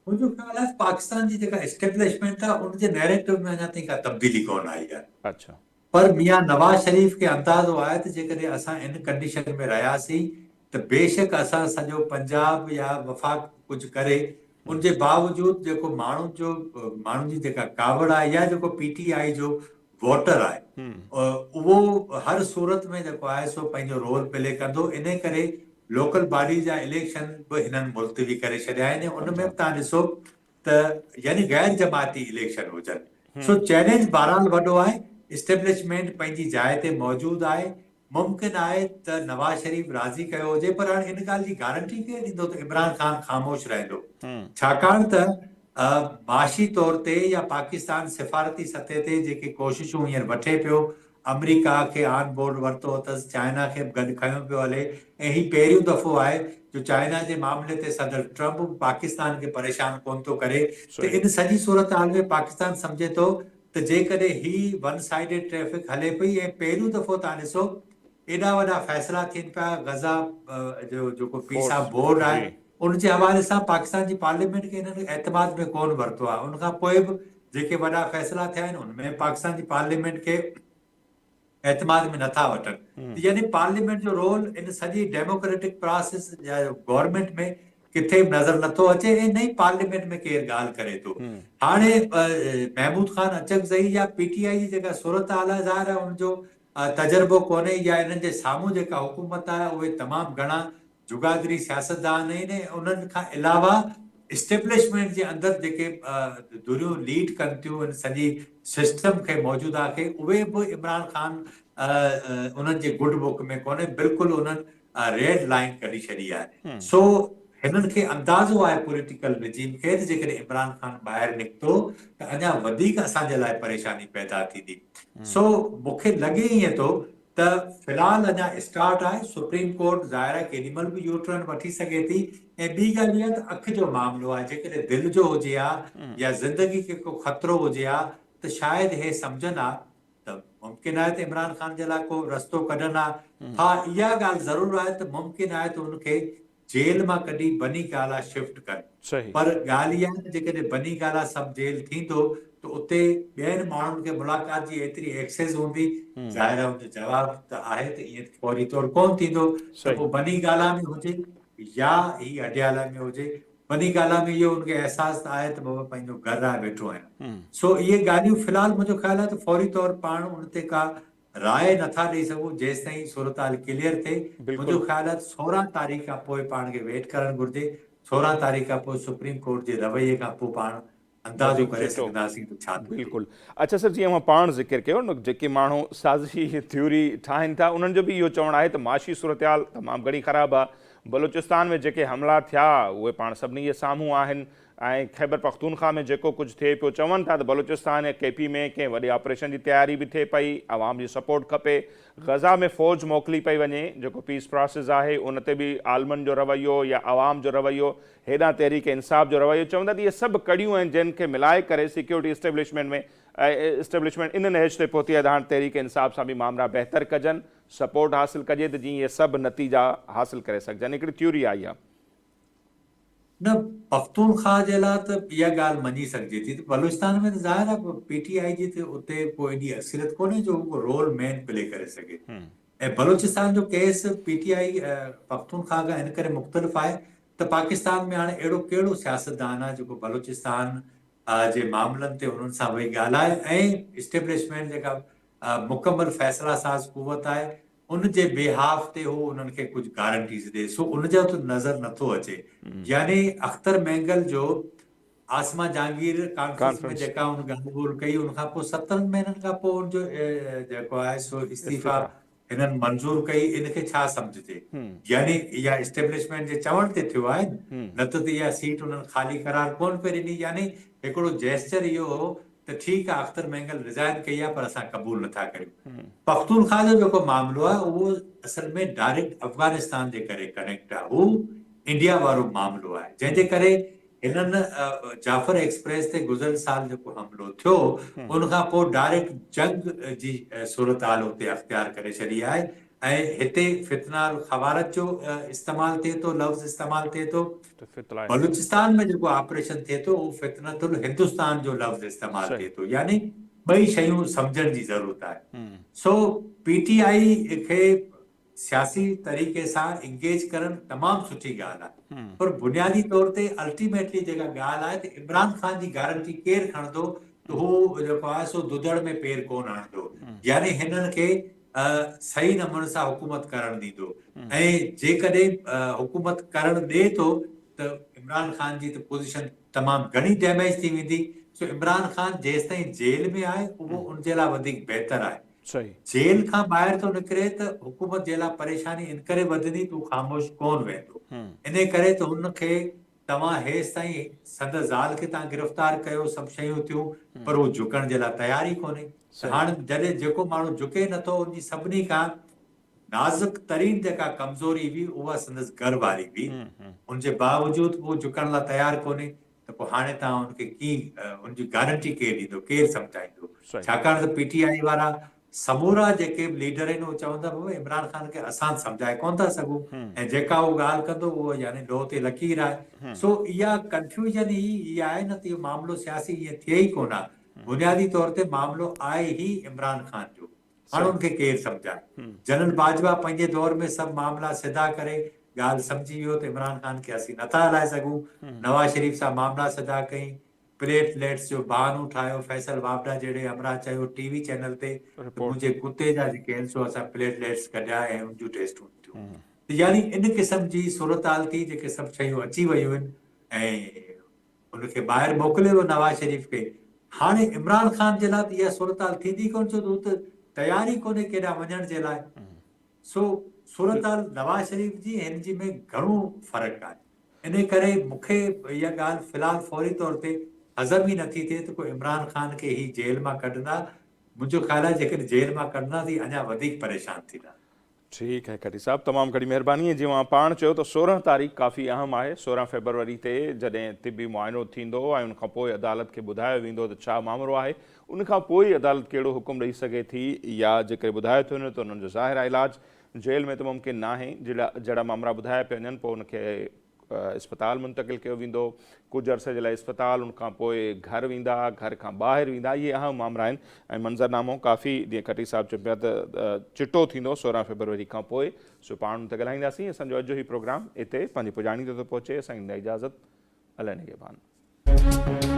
मुंहिंजो ख़्यालु आहे पाकिस्तान जी जेका एस्टेब्लिशमेंट आहे उनजे नैरेटिव में अञा ताईं का तब्दीली कोन आई आहे। अच्छा पर मियां नवाज़ शरीफ़ खे अंदाज़ो आहे त जेकॾहिं असां इन कंडीशन में रहियासीं त बेशक असां सॼो पंजाब या वफ़ाक़ कुझु करे, उनजे बावजूदि जेको माण्हुनि जी जेका कावड़ आहे या जेको पीटीआई जो वोटर आहे उहो हर सूरत में जेको आहे सो पंहिंजो रोल प्ले कंदो। इन करे लोकल बॉडी जा इलेक्शन बि हिननि मुलतवी करे छॾिया आहिनि। उन में बि तव्हां ॾिसो त यानी गैर जमाती इलेक्शन हुजनि। सो चैलेंज बहरहाल वॾो आहे। इस्टेब्लिशमेंट पंहिंजी जाइ ते मौजूदु आहे। मुमकिन आहे त नवाज़ शरीफ़ राज़ी कयो हुजे, पर हाणे इन ॻाल्हि जी गारंटी केरु ॾींदो त इमरान ख़ान ख़ामोश रहंदो? छाकाणि त माशी तौर ते या पाकिस्तान सिफ़ारती सतह ते जेके कोशिशूं हींअर वठे पियो, अमेरिका खे ऑन बोर्ड वरितो अथसि, चाइना खे बि गॾु खयो पियो हले, ऐं ही पहिरियों दफ़ो आहे जो चाइना जे मामले ते सदर ट्रंप पाकिस्तान खे परेशान कोन थो करे। त इन सॼी सूरत हाल में पाकिस्तान सम्झे थो त जेकॾहिं ही वन साइडेड ट्रैफिक हले पई ऐं पहिरियों दफ़ो तव्हां ॾिसो एॾा वॾा फ़ैसिला थियनि पिया, गज़ा जो जेको पीस ऑफ बोर्ड आहे उनजे हवाले सां पाकिस्तान जी पार्लियामेंट खे हिननि एतमाद में कोन वरितो आहे। उनखां पोइ बि जेके वॾा फ़ैसिला थिया आहिनि उनमें पाकिस्तान जी पार्लियामेंट खे एतमाद में नथा वठनि। यानी पार्लियामेंट जो रोल इन सॼी डेमोक्रेटिक प्रोसेस या गवर्नमेंट में किथे बि नज़र नथो अचे ऐं नई पार्लियामेंट में केरु ॻाल्हि करे थो। हाणे महमूद ख़ान अचकज़ई या पीटीआई जी जेका सूरत हाल आहे ज़ाहिर आहे उनजो तजुर्बो कोन्हे या इन्हनि जे साम्हूं जेका हुकूमत आहे उहे तमामु घणा जुगादरी सियासतदान आहिनि। उन्हनि खां अलावा इस्टेब्लिशमेंट जे अंदरि जेके धुरियूं लीड कनि थियूं इन सॼी सिस्टम खे मौजूदा खे, उहे बि इमरान ख़ान उन्हनि जे गुड बुक में कोन्हे। बिल्कुलु उन्हनि रेड लाइन कढी छॾी आहे। सो हिननि खे अंदाज़ो आहे पॉलिटिकल रिजीम खे त जेकॾहिं इमरान ख़ान ॿाहिरि निकितो त अञा वधीक असांजे लाइ परेशानी पैदा थींदी। सो मूंखे लॻे ईअं थो त फ़िलहाल अञा स्टार्ट आहे। सुप्रीम कोर्ट ज़ाहिर आहे केॾी महिल बि यू टर्न वठी सघे थी। ऐं ॿी ॻाल्हि इहा त अखि जो मामिलो आहे, जेकॾहिं दिलि जो हुजे हा या ज़िंदगी खे को ख़तरो हुजे हा त शायदि हे सम्झनि हा त मुमकिन आहे त इमरान ख़ान जे लाइ को रस्तो कढनि हा। हा, इहा ॻाल्हि ज़रूरु आहे त मुमकिन आहे त हुनखे जेल मां कढी बनी गाला शिफ्ट कनि। सही। पर ॻाल्हि इहा आहे त जेकॾहिं बनी गाला सब जेल थींदो त उते ॿियनि माण्हुनि खे मुलाक़ात जी एतिरी एक्सेस हूंदी, ज़ाहिर आहे हुनजो जवाब त आहे त ईअं फौरी तौरु कोन थींदो। त सही। पोइ बनी गाला में हुजे या ही अडियाला में हुजे, बनी गाला में इहो हुनखे अहसासु त आहे त बाबा पंहिंजो घरु आहे, वेठो आहियां। सो इहे ॻाल्हियूं फ़िलहाल मुंहिंजो ख़्यालु आहे त फौरी तौरु पाण उन ते का राय नथा ॾेई सघूं जेसि ताईं सूरत हाल क्लियर थिए। मुंहिंजो बिल्कुलु। ख़्यालु आहे 16 तारीख़ खां पोइ पाण खे वेट करणु घुरिजे। 16 तारीख़ खां पोइ सुप्रीम कोर्ट जे रवैये खां पोइ पाण अंदाज़ो वधीक करे चिटो। सघंदासीं त छा थो थिए। बिल्कुलु। अच्छा सर, जीअं मां पाण ज़िक्र कयो न, जेके माण्हू साज़िशी थ्योरी ठाहिनि था उन्हनि जो बि इहो चवणु आहे त माशी सूरत-हाल तमामु घणी ख़राबु आहे। बलूचिस्तान में जेके हमला थिया उहे पाण सभिनी जे साम्हूं आहिनि ऐं ख़ैबर पख्तूनख्वा में जेको कुझु थिए पियो, चवनि था त बलूचिस्तान ऐं केपी में कंहिं वॾे ऑपरेशन जी तयारी बि थिए पई, आवाम जी सपोर्ट खपे। गज़ा में फ़ौज मोकिली पई वञे, जेको पीस प्रोसेस आहे उन ते बि आलमनि जो रवैयो या आवाम जो रवैयो, हेॾां तहरीक इंसाफ़ जो रवैयो, चवंदा त इहे सभु कड़ियूं आहिनि जिन खे मिलाए करे सिक्योरिटी इस्टेब्लिशमेंट इन नहेज ते पहुती आहे त हाणे तहरीक इंसाफ़ सां बि मामला बहितर कजनि, सपोर्ट हासिलु कजे त जीअं इहे सभु नतीजा हासिलु करे सघजनि। हिकिड़ी थ्योरी आई आहे। न, पख्तूनख्वा जे लाइ त इहा ॻाल्हि मञी सघिजे थी त बलूचिस्तान में त ज़ाहिर आहे पीटीआई जी त उते को एॾी अक्सरियत कोन्हे जो उहो रोल मेन प्ले करे सघे। ऐं बलूचिस्तान जो केस पीटीआई पख्तूनख्वा खां इन करे मुख़्तलिफ़ आहे त पाकिस्तान में हाणे अहिड़ो कहिड़ो सियासतदान आहे जेको बलूचिस्तान जे मामलनि ते उन्हनि सां वेही ॻाल्हाए ऐं इस्टेब्लिशमेंट जेका मुकमल फ़ैसिला साज़ कुवत आहे उन जे बेहाफ ते हू उन्हनि खे कुझु गारंटीज़ ॾे। सो उनजो त नज़र नथो अचे। यानी अख्तर मेंगल जो आसमा जहांगीर कॉन्फ्रेंस में कॉन्फ्रेंस जेका हुन ॻाल्हि ॿोल कई, उनखां पोइ 7 महीननि खां पोइ उनजो जेको आहे सो इस्तीफ़ा इस्तीफ़ा। हिननि मंज़ूर कई। इनखे छा सम्झिजे? यानी इहा इस्टेब्लिशमेंट जे चवण ते थियो आहे, न त इहा सीट उन्हनि ख़ाली करार कोन पई ॾिनी। यानी हिकिड़ो जेस्चर इहो हो त ठीकु आहे अख्तर मेंगल रिज़ाइन कई आहे पर असां क़बूल नथा करियूं। पख्तूनख्वा जो जेको मामिलो आहे उहो असल में डायरेक्ट अफ़गानिस्तान जे करे कनेक्ट आहे। हू इंडिया वारो मामिलो आहे जंहिंजे करे हिननि जाफ़र एक्सप्रेस ते गुज़िरियल साल जेको हमिलो थियो उनखां पोइ डायरेक्ट जंग जी सूरत हाल हुते अख़्तियार करे छॾी आहे। ऐं हिते फितनाल ख़वारत जो इस्तेमालु थिए थो, लफ़्ज़ इस्तेमालु थिए थो। त फितलाइन जो। बलूचिस्तान में जेको ऑपरेशन थिए थो उहो फितनतुल हिंदुस्तान जो लफ़्ज़ इस्तेमालु सही। थिए थो। यानी ॿई शयूं सम्झण जी ज़रूरत आहे। सो पीटीआई खे सियासी तरीक़े सां इंगेज करणु तमामु सुठी ॻाल्हि आहे। पर बुनियादी तौर ते अल्टीमेटली जेका ॻाल्हि आहे त इमरान ख़ान जी गारंटी केरु खणंदो त हू जेको आहे सो दुधड़ में पेर कोन हणंदो। यानी हिननि खे सही नमूने सां हुकूमत करणु ॾींदो। ऐं जेकॾहिं हुकूमत करणु ॾिए थो त इमरान ख़ान जी त पोज़ीशन तमामु घणी डैमेज थी वेंदी। सो इमरान ख़ान जेसि ताईं जेल में आहे उहो उनजे लाइ वधीक बहितर आहे। सही। जेल खां ॿाहिरि थो निकिरे त हुकूमत जे लाइ परेशानी इन करे वधंदी त हू ख़ामोश कोन वेंदो। इन करे त हुनखे तव्हां हेसि ताईं संद ज़ाल खे तव्हां गिरफ़्तार कयो, सभु शयूं थियूं, पर उहो झुकण जे लाइ तयार ई कोन्हे। त सही। हाणे जॾहिं जेको माण्हू झुके नथो, उनजी सभिनी खां नाज़ुक तरीन जेका कमज़ोरी हुई उहा संदसि घर वारी हुई। उनजे बावजूदि उहो झुकण लाइ तयारु कोन्हे। त पोइ हाणे तव्हां हुनखे कीअं हुनजी गारंटी केरु ॾींदो, केरु सम्झाईंदो? सही। छाकाणि त पीटीआई वारा समूरा जेके बि लीडर आहिनि उहे चवंदा बाबा इमरान ख़ान खे असां सम्झाए कोन था सघूं ऐं जेका उहो ॻाल्हि कंदो उहो यानी ॾोह ते लकीर आहे। सो इहा कंफ्यूजन ई इहा आहे न त इहो मामिलो सियासी ईअं थिए ई कोन आहे। बुनियादी तौर ते मामिलो आहे ई इमरान ख़ान जो। हाणे सही। हुनखे केरु सम्झाए? जनरल बाजवा पंहिंजे दौर में सभु मामला सिधा करे ॻाल्हि सम्झी वियो त इमरान ख़ान खे असीं नथा हलाए सघूं। नवाज़ शरीफ़ सां मामला सिधा कई, प्लेटलेट्स जो बहानो ठाहियो। फैसल वाबड़ा जहिड़े हमरा चयो टीवी चैनल ते त रिपोर्ट। मुंहिंजे कुते जा जेके आहिनि सो असां प्लेटलेट्स कढिया ऐं उनजूं टेस्टूं थियूं। त यानी इन क़िस्म जी सूरत हाल थी, जेके सभु शयूं अची वियूं आहिनि ऐं उनखे ॿाहिरि मोकिलियो वियो नवाज़ शरीफ़ खे। हाणे इमरान ख़ान जे लाइ त इहा सूरत हाल थींदी कोन, छो त हू त तयार ई कोन्हे केॾांहुं वञण जे लाइ। सो सूरत हाल नवाज़ शरीफ़ जी हिन जी में घणो फ़र्क़ु आहे। इन करे मूंखे इहा ॻाल्हि फ़िलहाल फौरी तौर ते हज़म ई नथी थिए त को इमरान ख़ान खे ही जेल मां कढंदा। मुंहिंजो ख़्यालु आहे जेकॾहिं जेल मां कढंदा त अञा वधीक परेशान थींदा। ठीकु है कटी साहब, तमामु घणी महिरबानी। जीअं पाण चयो त 16 तारीख़ काफ़ी अहम आहे। 16 फरवरी ते जॾहिं तिबी मुआइनो थींदो ऐं उनखां पोइ अदालत खे ॿुधायो वेंदो त छा मामिलो आहे, उनखां पोइ अदालत कहिड़ो हुकुम ॾेई सघे थी या जेकर ॿुधाए थो वञे त उन्हनि जो ज़ाहिर आहे इलाज जेल में त मुमकिन न आहे। जहिड़ा मामला ॿुधाया पिया वञनि पोइ उनखे अस्पताल मुंतक़िल कयो वेंदो, कुझु अरसे जे लाइ अस्पताल, उनखां पोइ घर वेंदा, घर खां ॿाहिरि वेंदा। इहे अहम मामला आहिनि ऐं मंज़रनामो काफ़ी जीअं कटी साहब चयो पिया त चिटो थींदो 16 फरवरी खां पोइ। सो पाण हुन ते ॻाल्हाईंदासीं। असांजो अॼु जो ही प्रोग्राम हिते पंहिंजी पुॼाणी ते थो पहुचे। असांजी इजाज़त, अलाह निगहबान।